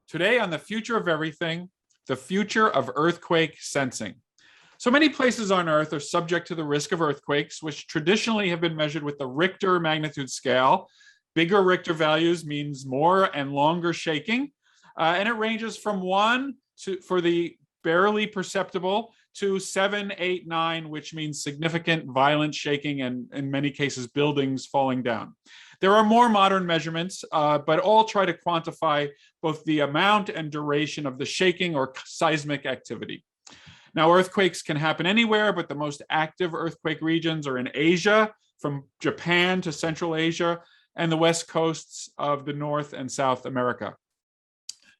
Today on The Future of Everything, the future of earthquake sensing. So many places on Earth are subject to the risk of earthquakes, which traditionally have been measured with the Richter magnitude scale. Bigger Richter values means more and longer shaking, and it ranges from 1 for the barely perceptible to 7, 8, 9, which means significant violent shaking and in many cases buildings falling down. There are more modern measurements, but all try to quantify both the amount and duration of the shaking or seismic activity. Now, earthquakes can happen anywhere, but the most active earthquake regions are in Asia, from Japan to Central Asia, and the west coasts of the North and South America.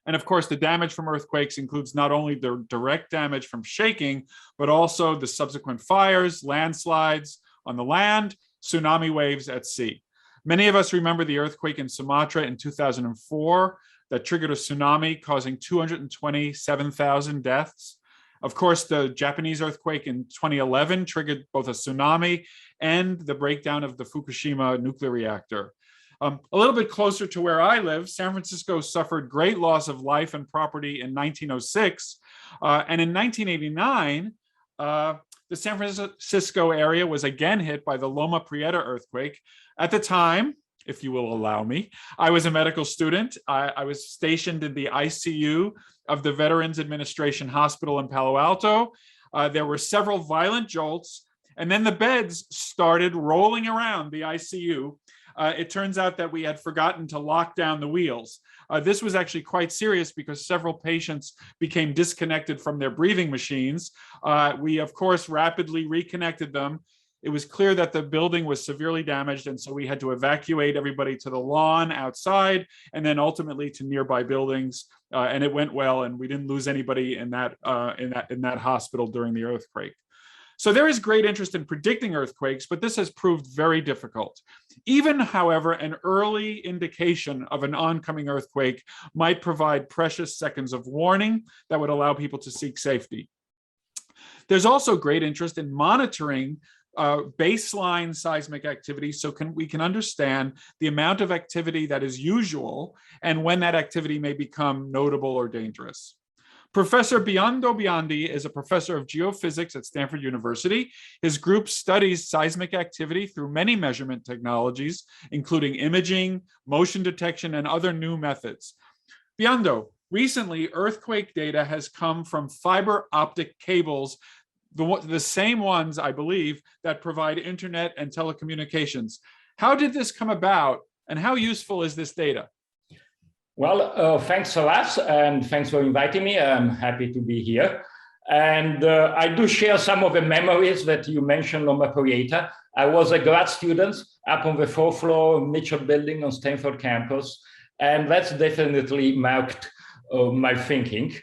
And of course, the damage from earthquakes includes not only the direct damage from shaking, but also the subsequent fires, landslides on the land, tsunami waves at sea. Many of us remember the earthquake in Sumatra in 2004 that triggered a tsunami causing 227,000 deaths. Of course, the Japanese earthquake in 2011 triggered both a tsunami and the breakdown of the Fukushima nuclear reactor. A little bit closer to where I live, San Francisco suffered great loss of life and property in 1906. And in 1989, the San Francisco area was again hit by the Loma Prieta earthquake. At the time, if you will allow me, I was a medical student. I was stationed in the ICU of the Veterans Administration Hospital in Palo Alto. There were several violent jolts, and then the beds started rolling around the ICU. It turns out that we had forgotten to lock down the wheels. This was actually quite serious because several patients became disconnected from their breathing machines. We, of course, rapidly reconnected them. It was clear that the building was severely damaged, and so we had to evacuate everybody to the lawn outside and then ultimately to nearby buildings. And it went well, and we didn't lose anybody in that hospital during the earthquake. So there is great interest in predicting earthquakes, but this has proved very difficult. Even, however, an early indication of an oncoming earthquake might provide precious seconds of warning that would allow people to seek safety. There's also great interest in monitoring baseline seismic activity so we can understand the amount of activity that is usual and when that activity may become notable or dangerous. Professor Biondo Biondi is a professor of geophysics at Stanford University. His group studies seismic activity through many measurement technologies, including imaging, motion detection, and other new methods. Biondo, recently earthquake data has come from fiber optic cables, the same ones, I believe, that provide internet and telecommunications. How did this come about, and how useful is this data? Well, thanks a lot, and thanks for inviting me. I'm happy to be here. And I do share some of the memories that you mentioned on Loma Prieta. I was a grad student up on the 4th floor Mitchell building on Stanford campus, and that's definitely marked my thinking.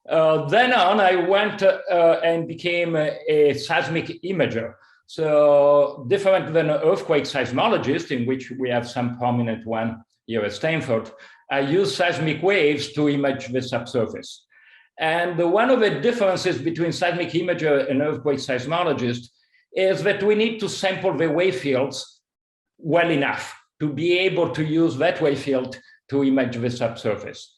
Then on, I went and became a seismic imager. So different than an earthquake seismologist, in which we have some prominent one here at Stanford, I use seismic waves to image the subsurface. And one of the differences between seismic imager and earthquake seismologist is that we need to sample the wave fields well enough to be able to use that wave field to image the subsurface.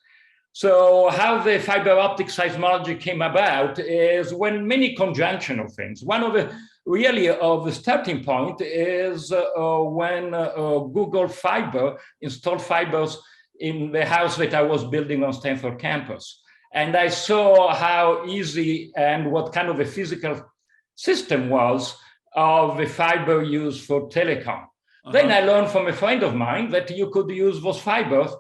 So how the fiber optic seismology came about is when many conjunction of things. One of the really of the starting point is when Google Fiber installed fibers in the house that I was building on Stanford campus. And I saw how easy and what kind of a physical system was of the fiber used for telecom. Then I learned from a friend of mine that you could use those fibers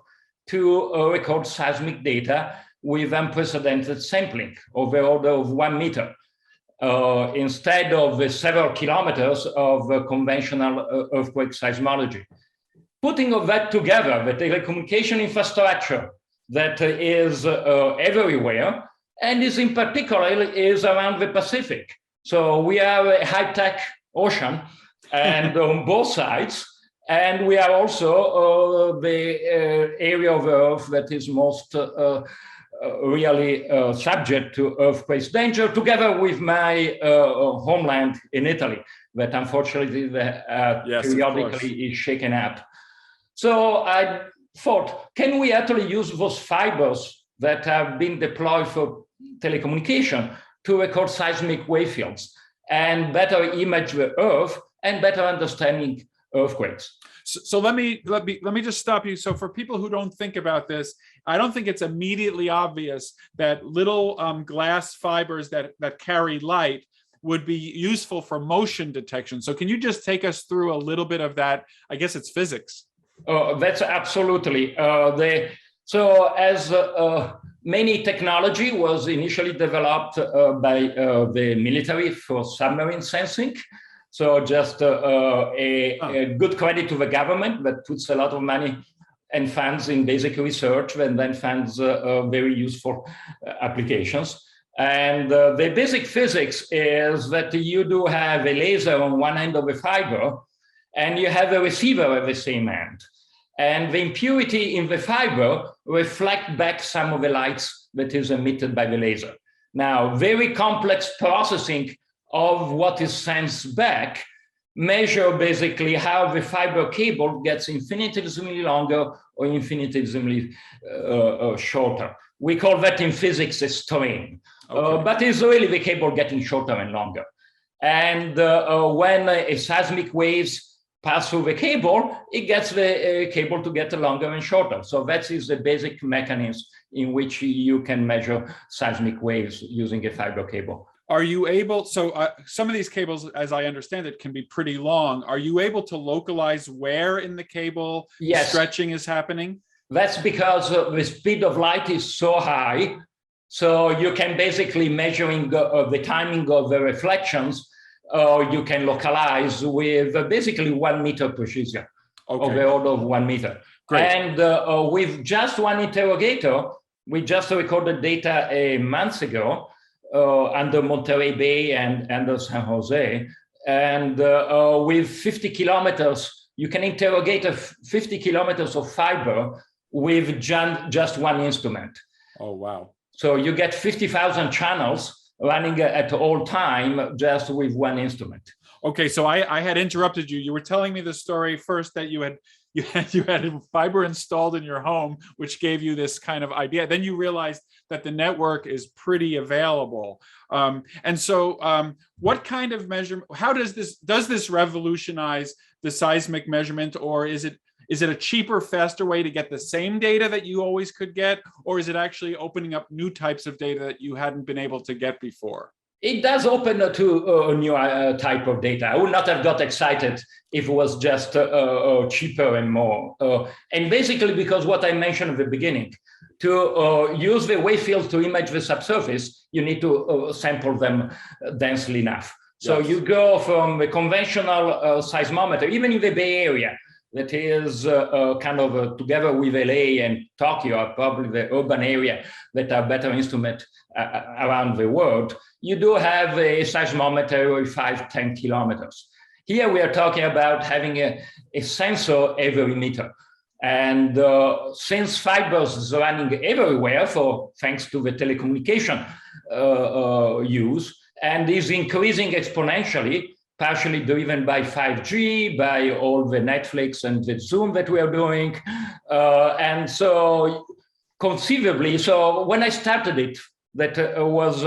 to record seismic data with unprecedented sampling of the order of 1 meter, instead of the several kilometers of conventional earthquake seismology. Putting all that together, the telecommunication infrastructure that is everywhere, and is in particular is around the Pacific. So we are a high-tech ocean, and on both sides, and we are also the area of Earth that is most really subject to earthquakes danger, together with my homeland in Italy, that unfortunately periodically is shaken up. So I thought, can we actually use those fibers that have been deployed for telecommunication to record seismic wave fields and better image the Earth and better understanding earthquakes? So let me just stop you. So for people who don't think about this, I don't think it's immediately obvious that little glass fibers that carry light would be useful for motion detection. So can you just take us through a little bit of that? I guess it's physics. That's absolutely. So as many technology was initially developed by the military for submarine sensing. So just a good credit to the government that puts a lot of money and funds in basic research and then funds very useful applications. And the basic physics is that you do have a laser on one end of a fiber and you have a receiver at the same end. And the impurity in the fiber reflect back some of the lights that is emitted by the laser. Now, very complex processing of what is sensed back measure basically how the fiber cable gets infinitesimally longer or infinitesimally shorter. We call that in physics a strain, but it's really the cable getting shorter and longer. And when a seismic waves pass through the cable, it gets the cable to get longer and shorter. So that is the basic mechanism in which you can measure seismic waves using a fiber cable. Are you able, so some of these cables, as I understand it, can be pretty long. Are you able to localize where in the cable stretching is happening? That's because the speed of light is so high. So you can basically measuring the timing of the reflections, you can localize with basically 1 meter precision, of the order of 1 meter. Great. And with just one interrogator, we just recorded data a month ago under Monterey Bay and under San Jose. And with 50 kilometers, you can interrogate 50 kilometers of fiber with just one instrument. Oh, wow. So you get 50,000 channels running at all time just with one instrument. Okay, so I had interrupted you. You were telling me the story first that you had fiber installed in your home, which gave you this kind of idea. Then you realized that the network is pretty available. And so what kind of measurement, how does this revolutionize the seismic measurement, or is it a cheaper, faster way to get the same data that you always could get, or is it actually opening up new types of data that you hadn't been able to get before? It does open to a new type of data. I would not have got excited if it was just cheaper and more. And basically because what I mentioned at the beginning, to use the wave fields to image the subsurface, you need to sample them densely enough. So you go from the conventional seismometer, even in the Bay Area, that is kind of together with LA and Tokyo are probably the urban area that are better instrument around the world. You do have a seismometer of 5-10 kilometers. Here we are talking about having a sensor every meter. And since fibers is running everywhere thanks to the telecommunication use, and is increasing exponentially, partially driven by 5G, by all the Netflix and the Zoom that we are doing. And so conceivably, so when I started it, that was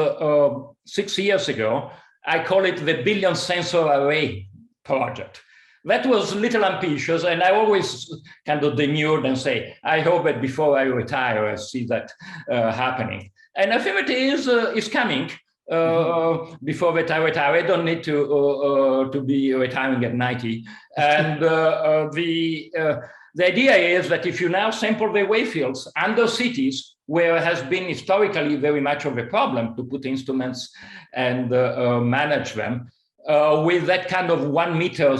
6 years ago, I call it the Billion Sensor Array project. That was a little ambitious, and I always kind of demurred and say, I hope that before I retire, I see that happening. And I think it is coming. Before that I retire, I don't need to be retiring at 90. And the idea is that if you now sample the wave fields under cities, where it has been historically very much of a problem to put instruments and manage them, with that kind of 1 meter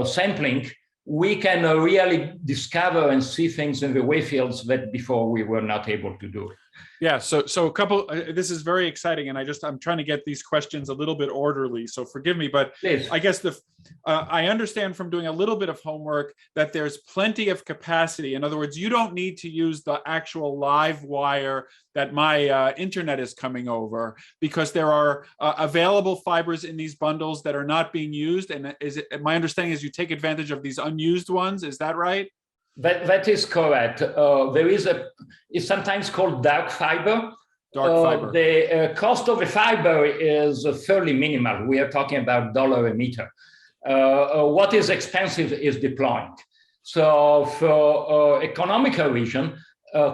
sampling, we can really discover and see things in the wave fields that before we were not able to do. Yeah, so a couple. This is very exciting, and I'm trying to get these questions a little bit orderly. So forgive me, but Please. I guess I understand from doing a little bit of homework that there's plenty of capacity. In other words, you don't need to use the actual live wire that my internet is coming over, because there are available fibers in these bundles that are not being used. And my understanding is you take advantage of these unused ones. Is that right? That is correct. It's sometimes called dark fiber. Dark fiber. The cost of a fiber is fairly minimal. We are talking about $1 a meter. What is expensive is deploying. So for economical reason,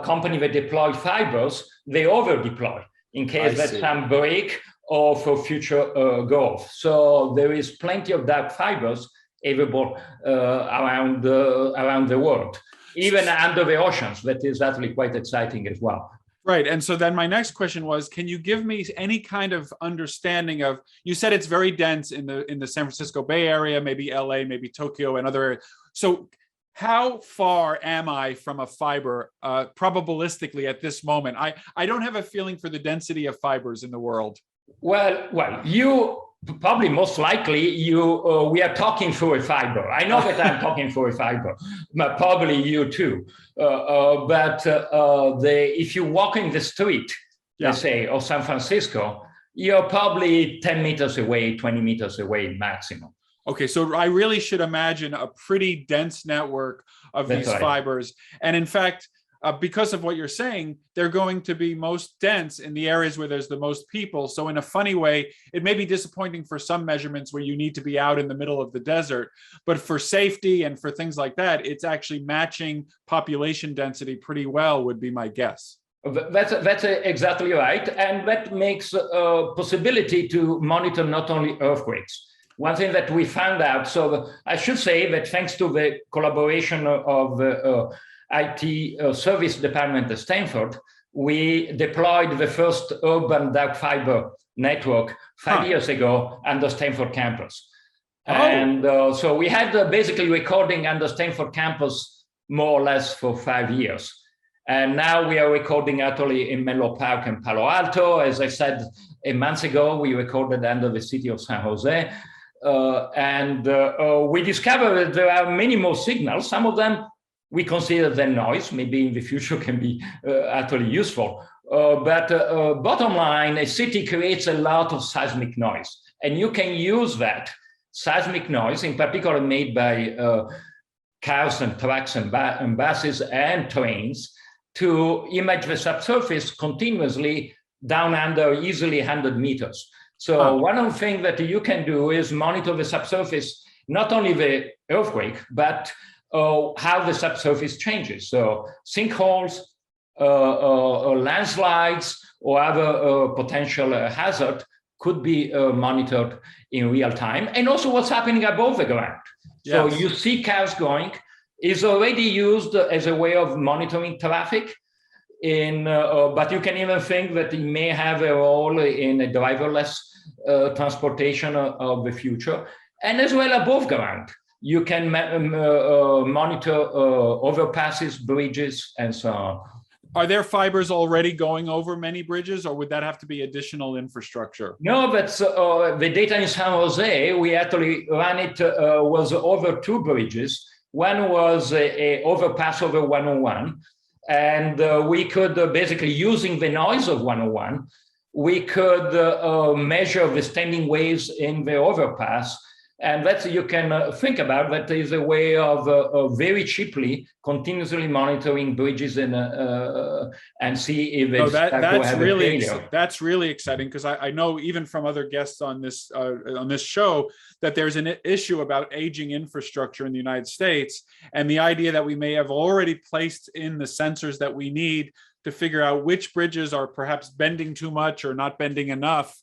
company that deploy fibers, they over deploy in case that some break or for future growth. So there is plenty of dark fibers available around the world, even under the oceans. That is actually quite exciting as well. Right. And so then my next question was, can you give me any kind of understanding of, you said it's very dense in the San Francisco Bay Area, maybe LA, maybe Tokyo and other areas. So how far am I from a fiber probabilistically at this moment? I don't have a feeling for the density of fibers in the world. Well, you probably most likely we are talking through a fiber. I know that I'm talking through a fiber, but probably you too. If you walk in the street, let's say, of San Francisco, you're probably 10 meters away, 20 meters away maximum. Okay, so I really should imagine a pretty dense network of these fibers. And in fact, because of what you're saying, they're going to be most dense in the areas where there's the most people. So in a funny way, it may be disappointing for some measurements where you need to be out in the middle of the desert, but for safety and for things like that, it's actually matching population density pretty well, would be my guess. That's exactly right. And that makes a possibility to monitor not only earthquakes. One thing that we found out, so I should say that thanks to the collaboration of IT service department at Stanford, we deployed the first urban dark fiber network 5 years ago under Stanford campus. And so we had basically recording under Stanford campus more or less for 5 years. And now we are recording actually in Menlo Park and Palo Alto. As I said, a month ago, we recorded under the city of San Jose. We discovered that there are many more signals. Some of them, we consider them noise, maybe in the future can be actually useful. But bottom line, a city creates a lot of seismic noise. And you can use that seismic noise, in particular made by cars and trucks and buses and trains, to image the subsurface continuously down under easily 100 meters. So one of the things that you can do is monitor the subsurface, not only the earthquake, but how the subsurface changes. So sinkholes, landslides, or other potential hazard could be monitored in real time. And also what's happening above the ground. Yes. So you see cars going, is already used as a way of monitoring traffic. But you can even think that it may have a role in a driverless transportation of the future. And as well above ground. You can monitor overpasses, bridges, and so on. Are there fibers already going over many bridges, or would that have to be additional infrastructure? No, but the data in San Jose, we actually ran it, was over 2 bridges. One was a overpass over 101, and we could basically, using the noise of 101, we could measure the standing waves in the overpass. And that's, you can think about that is a way of very cheaply continuously monitoring bridges and see if it's that's really exciting, because I know even from other guests on this show that there's an issue about aging infrastructure in the United States, and the idea that we may have already placed in the sensors that we need to figure out which bridges are perhaps bending too much or not bending enough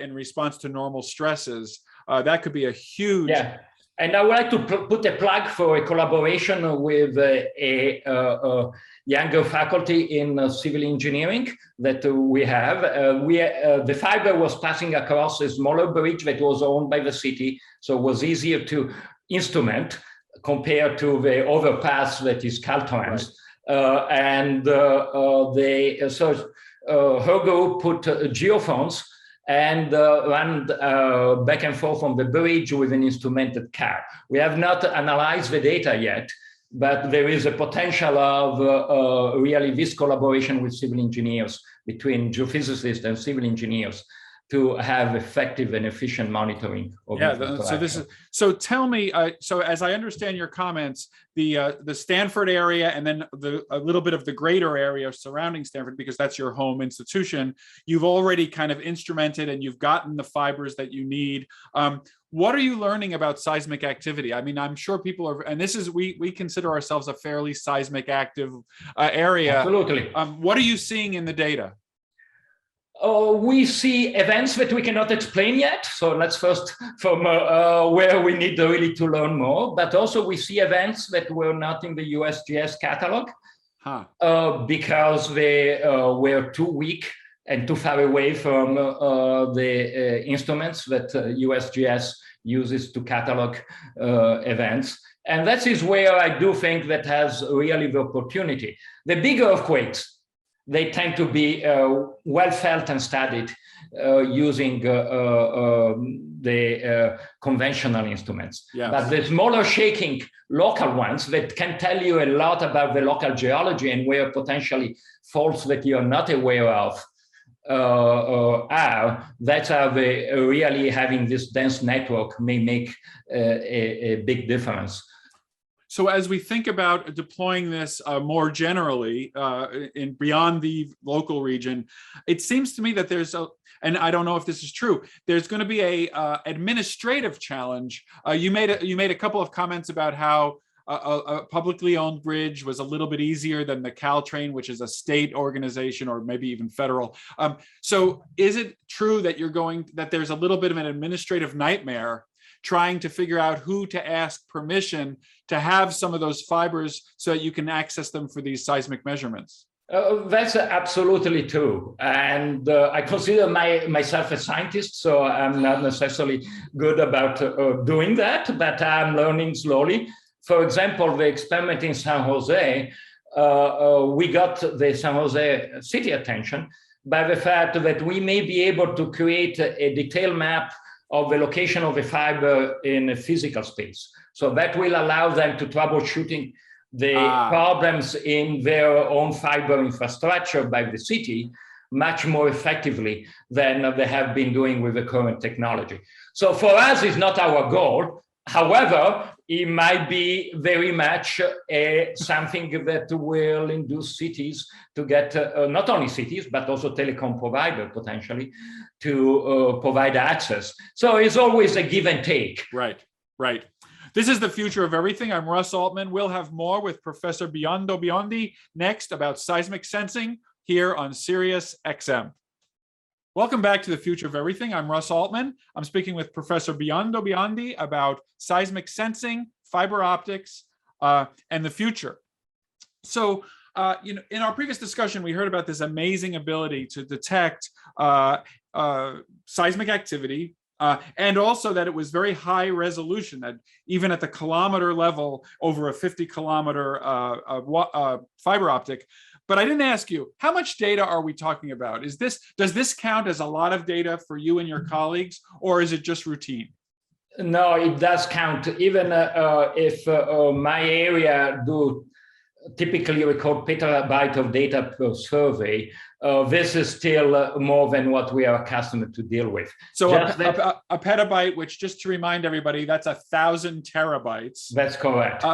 in response to normal stresses. That could be a huge... Yeah, and I would like to put a plug for a collaboration with a younger faculty in civil engineering that we have. The fiber was passing across a smaller bridge that was owned by the city, so it was easier to instrument compared to the overpass that is Caltrans. Right. her group put geophones and ran back and forth on the bridge with an instrumented car. We have not analyzed the data yet, but there is a potential of really this collaboration with civil engineers, between geophysicists and civil engineers, to have effective and efficient monitoring of so tell me, so as I understand your comments, the Stanford area and then a little bit of the greater area surrounding Stanford, because that's your home institution, you've already kind of instrumented and you've gotten the fibers that you need. What are you learning about seismic activity? I mean, I'm sure people are, and this is, we consider ourselves a fairly seismic active area. Absolutely. What are you seeing in the data? We see events that we cannot explain yet. So that's first from where we need really to learn more. But also we see events that were not in the USGS catalog because they were too weak and too far away from the instruments that USGS uses to catalog events. And that is where I do think that has really the opportunity. The bigger earthquakes, they tend to be well felt and studied using the conventional instruments. Yes. But the smaller shaking local ones that can tell you a lot about the local geology and where potentially faults that you're not aware of that are the really having this dense network may make a big difference. So as we think about deploying this more generally in beyond the local region, it seems to me that there's and I don't know if this is true, there's going to be a administrative challenge. You made a couple of comments about how a publicly owned bridge was a little bit easier than the Caltrain, which is a state organization or maybe even federal. So is it true that that there's a little bit of an administrative nightmare trying to figure out who to ask permission to have some of those fibers so that you can access them for these seismic measurements? That's absolutely true. And I consider myself a scientist, so I'm not necessarily good about doing that, but I'm learning slowly. For example, the experiment in San Jose, we got the San Jose city attention by the fact that we may be able to create a detailed map of the location of a fiber in a physical space. So that will allow them to troubleshooting the problems in their own fiber infrastructure by the city much more effectively than they have been doing with the current technology. So for us, it's not our goal. However, it might be very much something that will induce cities to get, not only cities, but also telecom provider potentially to provide access. So it's always a give and take. Right, right. This is The Future of Everything. I'm Russ Altman. We'll have more with Professor Biondo Biondi next about seismic sensing here on Sirius XM. Welcome back to The Future of Everything. I'm Russ Altman. I'm speaking with Professor Biondo Biondi about seismic sensing, fiber optics, and the future. So, in our previous discussion, we heard about this amazing ability to detect seismic activity, and also that it was very high resolution, that even at the kilometer level, over a 50-kilometer fiber optic. But I didn't ask you, how much data are we talking about? Does this count as a lot of data for you and your colleagues, or is it just routine? No, it does count. Even if my area do typically record petabyte of data per survey, this is still more than what we are accustomed to deal with. So a petabyte, which, just to remind everybody, that's 1,000 terabytes. That's correct.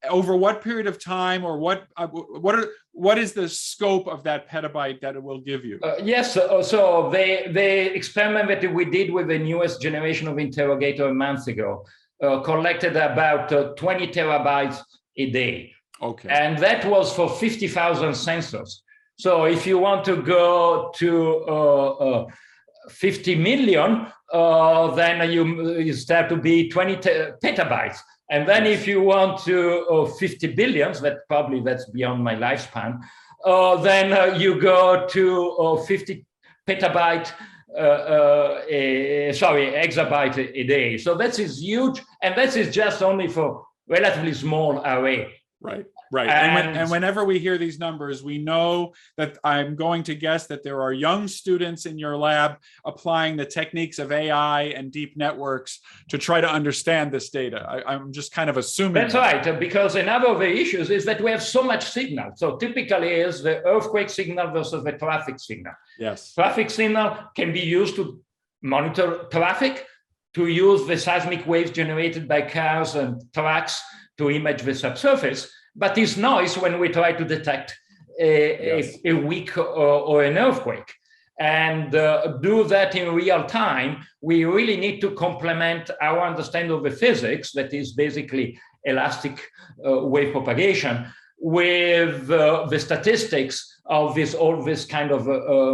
Over what period of time, or what is the scope of that petabyte that it will give you? Yes, so the experiment that we did with the newest generation of interrogator a month ago collected about 20 terabytes a day. Okay. And that was for 50,000 sensors. So if you want to go to 50 million, then you start to be 20 petabytes. And then if you want to 50 billions, that's beyond my lifespan, then you go to 50 petabyte, exabyte a day. So that is huge. And that is just only for relatively small array. Right, right. And whenever we hear these numbers, we know that I'm going to guess that there are young students in your lab applying the techniques of AI and deep networks to try to understand this data. I'm just kind of assuming. That's right, because another of the issues is that we have so much signal. So typically is the earthquake signal versus the traffic signal. Yes. Traffic signal can be used to monitor traffic, to use the seismic waves generated by cars and trucks to image the subsurface, but it's noise when we try to detect a weak or an earthquake. And do that in real time, we really need to complement our understanding of the physics, that is basically elastic wave propagation, with the statistics of all this kind of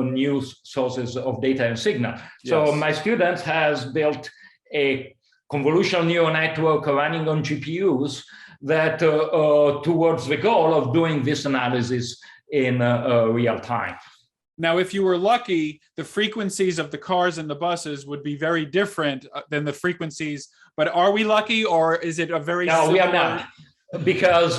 new sources of data and signal. Yes. So my student has built a convolutional neural network running on GPUs that towards the goal of doing this analysis in real time. Now, if you were lucky, the frequencies of the cars and the buses would be very different than the frequencies. But are we lucky, or is it a very No, we are not. Because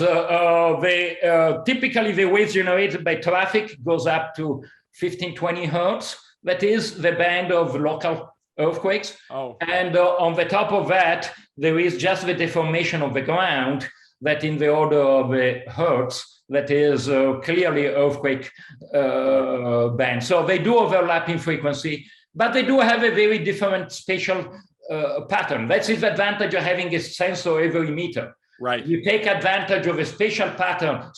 typically the waves generated by traffic goes up to 15, 20 hertz. That is the band of local earthquakes. Oh. And on the top of that, there is just the deformation of the ground that in the order of hertz, that is clearly earthquake band. So they do overlap in frequency, but they do have a very different spatial pattern. That's the advantage of having a sensor every meter. Right. You take advantage of a spatial pattern,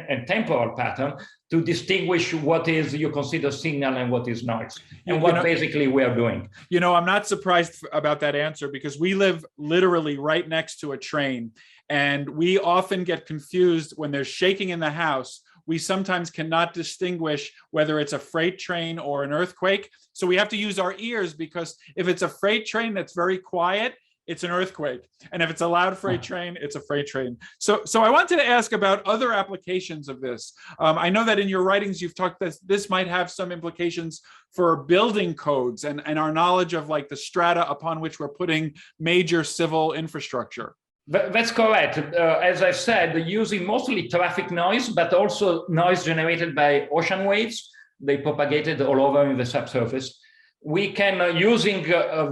and temporal pattern, to distinguish what is you consider signal and what is noise, and what basically we are doing. You know, I'm not surprised about that answer, because we live literally right next to a train, and we often get confused when there's shaking in the house. We sometimes cannot distinguish whether it's a freight train or an earthquake. So we have to use our ears, because if it's a freight train that's very quiet, it's an earthquake. And if it's a loud freight train, it's a freight train. So I wanted to ask about other applications of this. I know that in your writings, you've talked that this might have some implications for building codes and our knowledge of like the strata upon which we're putting major civil infrastructure. That's correct. As I said, using mostly traffic noise, but also noise generated by ocean waves. They propagated all over in the subsurface. We can, using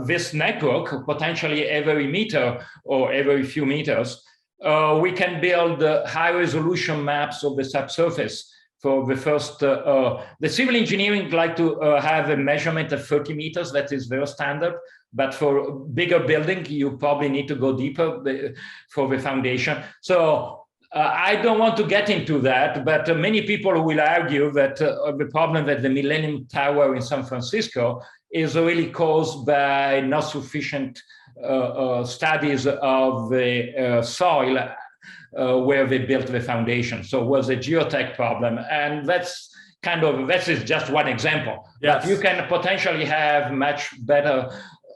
this network, potentially every meter or every few meters, we can build high resolution maps of the subsurface. For the first, the civil engineering like to have a measurement of 30 meters. That is very standard. But for bigger building, you probably need to go deeper for the foundation. So I don't want to get into that, but many people will argue that the problem that the Millennium Tower in San Francisco is really caused by not sufficient studies of the soil where they built the foundation. So it was a geotech problem. And this is just one example. Yes. But you can potentially have much better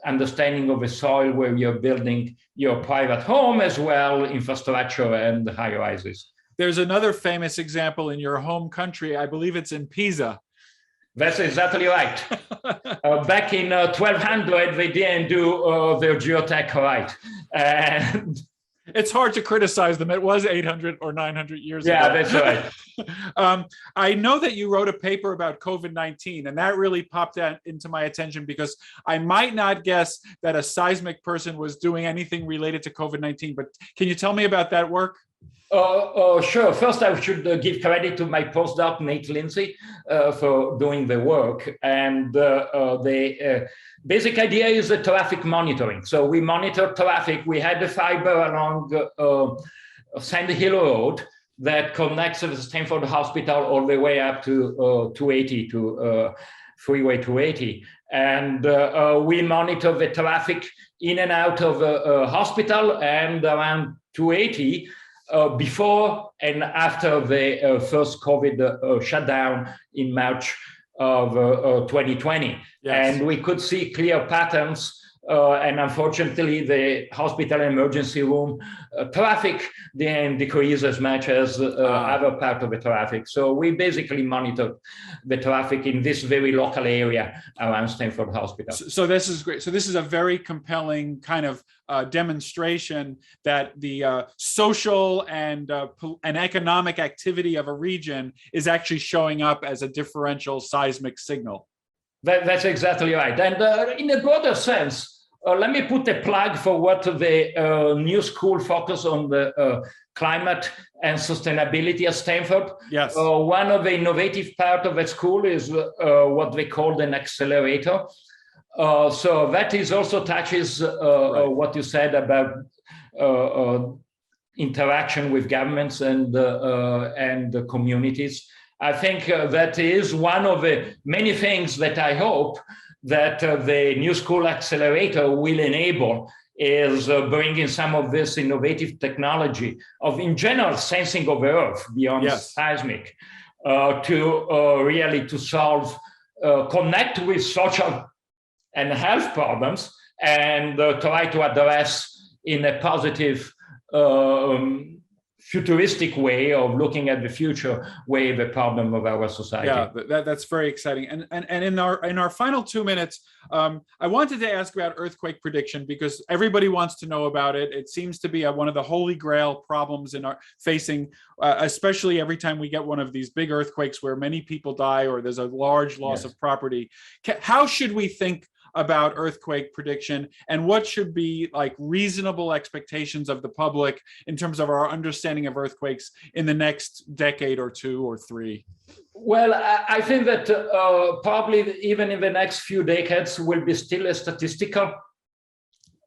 understanding of the soil where you're building your private home, as well infrastructure and high rises. There's another famous example in your home country. I believe it's in Pisa. That's exactly right. Back in 1200, they didn't do their geotech right. And it's hard to criticize them. It was 800 or 900 years ago. Yeah, that's right. I know that you wrote a paper about COVID-19, and that really popped into my attention, because I might not guess that a seismic person was doing anything related to COVID-19, but can you tell me about that work? Sure. First, I should give credit to my postdoc, Nate Lindsay, for doing the work. And the basic idea is the traffic monitoring. So we monitor traffic. We had the fiber along Sandy Hill Road that connects the Stanford Hospital all the way up to 280, to Freeway 280. And we monitor the traffic in and out of the hospital and around 280. Before and after the first COVID shutdown in March of 2020. Yes. And we could see clear patterns And unfortunately, the hospital emergency room traffic didn't decrease as much as other part of the traffic. So we basically monitor the traffic in this very local area around Stanford Hospital. So this is great. So this is a very compelling kind of demonstration that the social and economic activity of a region is actually showing up as a differential seismic signal. That's exactly right. And in a broader sense, let me put a plug for what the new school focus on the climate and sustainability at Stanford. Yes. One of the innovative part of the school is what they call an accelerator. So that is also touches right. What you said about interaction with governments and the communities. I think that is one of the many things that I hope that the New School Accelerator will enable is bringing some of this innovative technology of, in general, sensing of the Earth beyond yes. seismic to really to solve, connect with social and health problems and try to address in a positive futuristic way of looking at the future way the problem of our society. Yeah, that's very exciting. And in our final 2 minutes, I wanted to ask about earthquake prediction because everybody wants to know about it. It seems to be one of the holy grail problems in our facing, especially every time we get one of these big earthquakes where many people die or there's a large loss yes. of property. How should we think about earthquake prediction and what should be like reasonable expectations of the public in terms of our understanding of earthquakes in the next decade or 2 or 3? Well, I think that probably even in the next few decades will be still a statistical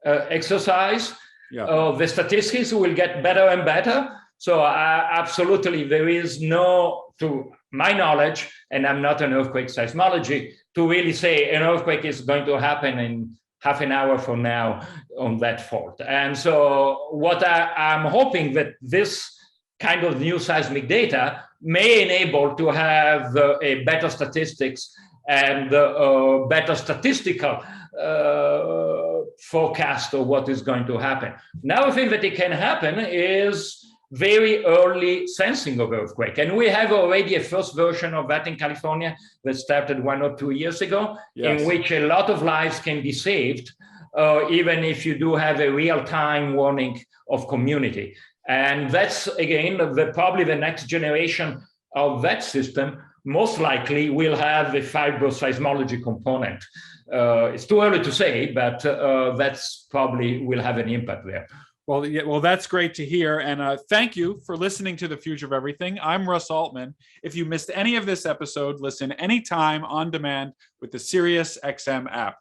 exercise. Yeah. The statistics will get better and better. So absolutely, there is no, to my knowledge, and I'm not an earthquake seismology, to really say an earthquake is going to happen in half an hour from now on that fault. And so what I'm hoping that this kind of new seismic data may enable to have a better statistics and better statistical forecast of what is going to happen. Another thing that it can happen is very early sensing of earthquake. And we have already a first version of that in California that started 1 or 2 years ago, yes. in which a lot of lives can be saved, even if you do have a real-time warning of community. And that's, again, probably the next generation of that system most likely will have a fibroseismology component. It's too early to say, but that's probably will have an impact there. Well, yeah, well, that's great to hear. And thank you for listening to The Future of Everything. I'm Russ Altman. If you missed any of this episode, listen anytime on demand with the SiriusXM app.